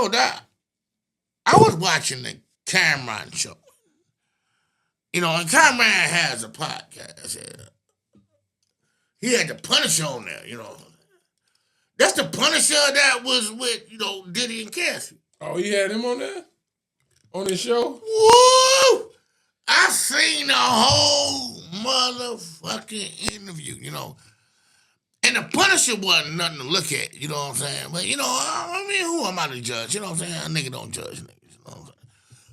So that I was watching the Cameron show. And Cameron has a podcast. He had the Punisher on there. That's the Punisher that was with, Diddy and Cassie. Oh, he had him on there? On his show? Woo! I seen the whole motherfucking interview, And the Punisher wasn't nothing to look at, you know what I'm saying? But, who am I to judge? You know what I'm saying? A nigga don't judge niggas, you know what I'm saying?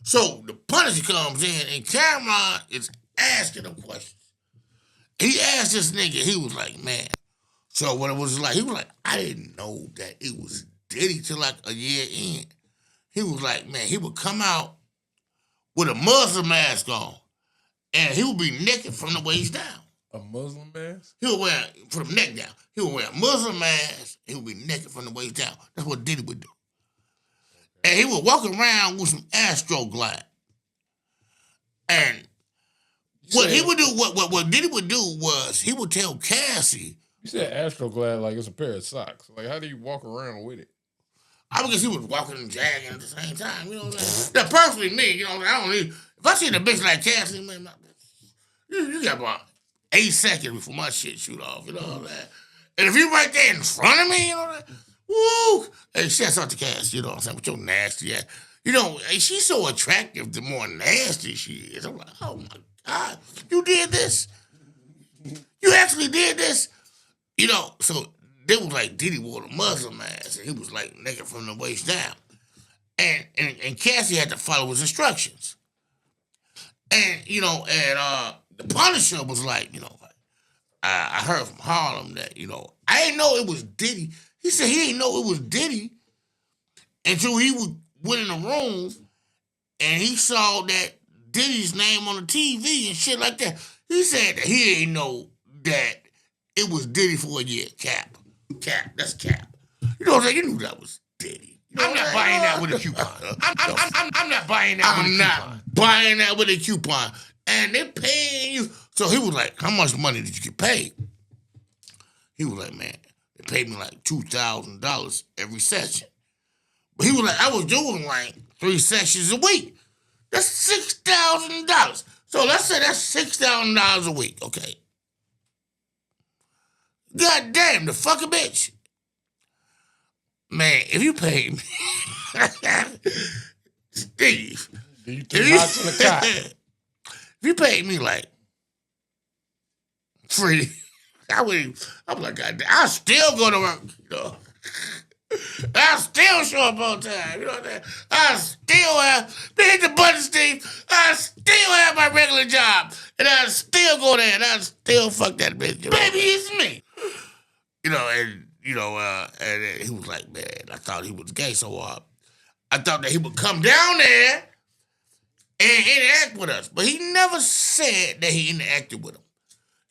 So the Punisher comes in and Cameron is asking him questions. He asked this nigga, he was like, man. So what it was like, he was like, I didn't know that it was Diddy till like a year in. He was like, man, he would come out with a Muslim mask on, and he would be naked from the waist down. A Muslim mask? He would wear, from the neck down, he would wear a Muslim mask, he would be naked from the waist down. That's what Diddy would do. And he would walk around with some Astroglide. And what he would do, what Diddy would do was, he would tell Cassie. You said Astroglide like it's a pair of socks. Like, how do you walk around with it? I guess he was walking and jagging at the same time, you know what I'm saying? Now, personally, me, I don't need, if I see a bitch like Cassie, man, you got about 8 seconds before my shit shoot off, you know what I'm saying? And if you right there in front of me, you know what I'm saying? Woo! Hey, shouts out to Cass, you know what I'm saying? With your nasty ass. Hey, she's so attractive the more nasty she is. I'm like, oh my God, you did this? You actually did this? So they was like Diddy wore the Muslim mask, and he was like naked from the waist down. And Cassie had to follow his instructions. And, the Punisher was like, I heard from Harlem that, I didn't know it was Diddy. He said he didn't know it was Diddy until he went in the room and he saw that Diddy's name on the TV and shit like that. He said that he didn't know that it was Diddy for a year. Cap. That's Cap. You know what I'm saying? You knew that was Diddy. I'm not buying that with a coupon. I'm not buying that with a coupon. I'm not buying that with a coupon. And they're paying you. So he was like, how much money did you get paid? He was like, man, they paid me like $2,000 every session. But he was like, I was doing like 3 sessions a week. That's $6,000. So let's say that's $6,000 a week, okay? God damn, the fucking bitch. Man, if you paid me, Steve. You threw hots in the cot. If you paid me like free, I'm like, God damn, I still go to work, I still show up on time, you know what I'm saying? I still have, they hit the button, Steve. I still have my regular job. And I still go there and I still fuck that bitch. Baby, it's me. And he was like, man, I thought he was gay, so I thought that he would come down there and interact with us. But he never said that he interacted with him.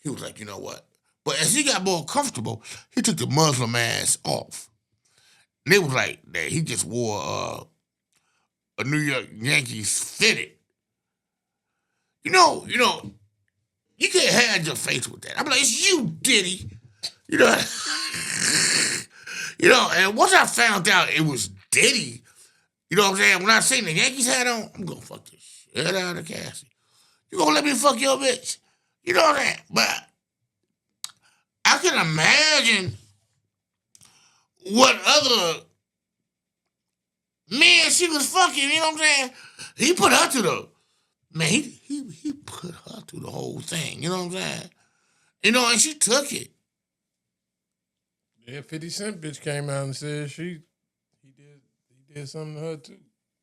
He was like, you know what? But as he got more comfortable, he took the Muslim mask off. And it was like that he just wore a New York Yankees fitted. You can't hide your face with that. I'm like, it's you, Diddy. And once I found out it was Diddy, you know what I'm saying? When I seen the Yankees hat on, I'm gonna fuck this shit out of Cassie. You gonna let me fuck your bitch? You know what I'm saying? But I can imagine what other men she was fucking, you know what I'm saying? He put her through he put her through the whole thing, you know what I'm saying? And she took it. Yeah, 50 Cent bitch came out and said he did something to her too.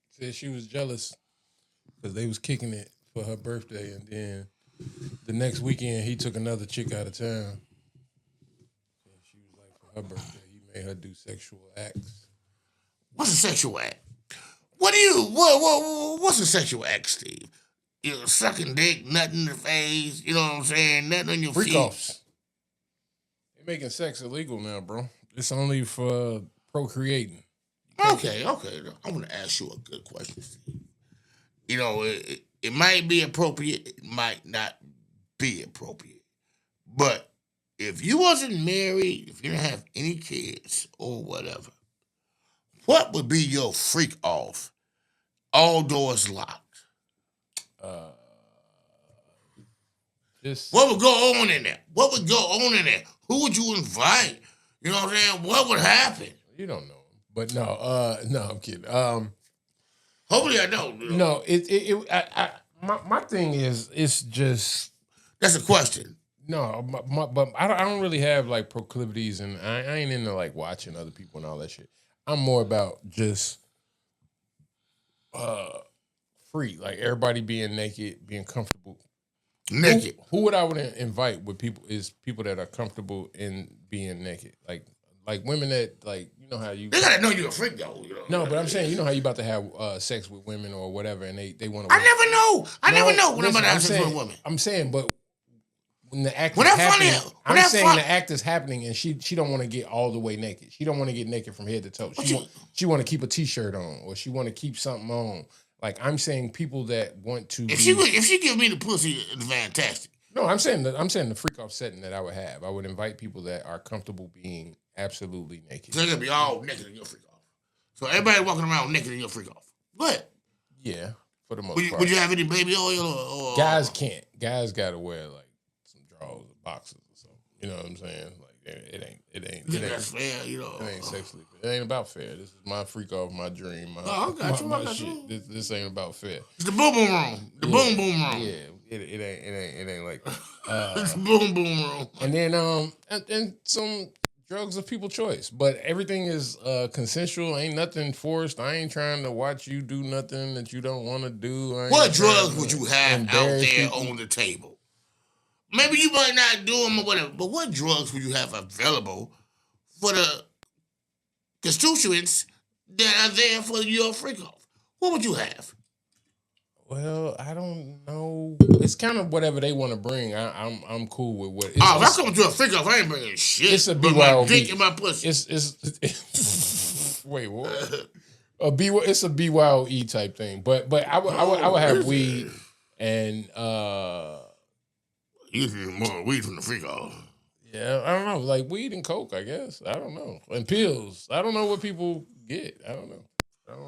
Said she was jealous because they was kicking it for her birthday, and then the next weekend he took another chick out of town. And she was like, for her birthday, he made her do sexual acts. What's a sexual act? What's a sexual act, Steve? Sucking dick, nothing in the face, you know what I'm saying? Nothing on your feet. Freak-offs. They're making sex illegal now, bro. It's only for procreating. Okay. I want to ask you a good question, Steve. It might be appropriate. It might not be appropriate. But if you wasn't married, if you didn't have any kids or whatever, What would be your freak off? All doors locked. What would go on in there? What would go on in there? Who would you invite? You know what I'm saying? What would happen? You don't know him, but no, I'm kidding. Hopefully I don't. You know? No, my thing is, it's just that's a question. No, but I don't really have like proclivities, and I ain't into like watching other people and all that shit. I'm more about just free, like everybody being naked, being comfortable. Naked. Who would I would invite with people that are comfortable in being naked, like women that like how you. They gotta know you're a freak though. You know? No, but I'm saying how you about to have sex with women or whatever, and they want to. I never know. I never know when I'm about to have sex with a woman. I'm saying, but when the act is happening, I'm saying the act is happening, and she don't want to get all the way naked. She don't want to get naked from head to toe. She want to keep a t-shirt on, or she want to keep something on. Like I'm saying, people that want to. If she give me the pussy, it's fantastic. No, I'm saying the freak off setting that I would have. I would invite people that are comfortable being absolutely naked. So they're gonna be all naked in your freak off. So everybody walking around naked in your freak off. But yeah, for the most part. Would you have any baby oil or guys can't? Guys gotta wear like some drawers or boxes or something. You know what I'm saying? Like it ain't. That's fair, you know. It ain't sexually. It ain't about fair. This is my freak off, my dream. I got shit. you. This ain't about fair. It's the boom boom room. The boom boom room. Yeah, it ain't like that. It's boom boom room. And then and some drugs of people choice, but everything is consensual. Ain't nothing forced. I ain't trying to watch you do nothing that you don't want to do. What drugs would you have out there on the table? Maybe you might not do them or whatever, but what drugs would you have available for the constituents that are there for your freak off? What would you have? Well, I don't know. It's kind of whatever they want to bring. I'm cool with what. If I come to a freak off, I ain't bringing shit. It's a BYOB. My dick and my pussy. It's wait, what? It's a BYOE type thing. But I would have weed and you need more weed from the freak off. Yeah, I don't know. Like weed and coke, I guess. I don't know. And pills. I don't know what people get. I don't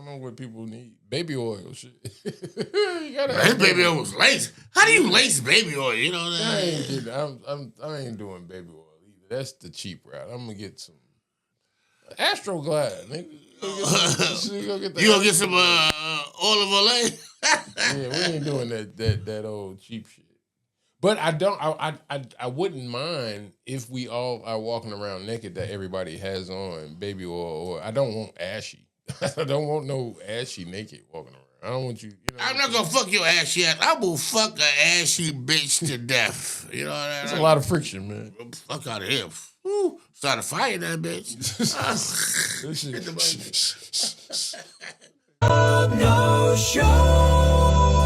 know what people need. Baby oil, shit. You gotta that baby oil was laced. How do you lace baby oil? You know that? I ain't doing baby oil either. That's the cheap route. I'm gonna get some Astroglide, nigga. You gonna get some olive oil? Yeah, we ain't doing that old cheap shit. But I wouldn't mind if we all are walking around naked that everybody has on baby oil. Or I don't want ashy. I don't want no ashy naked walking around. I don't want you. I'm not gonna fuck your ashy ass. I will fuck an ashy bitch to death. You know what I mean? It's a lot of friction, man. Fuck out of here. Woo. Start a fire, that bitch. This shit. No show.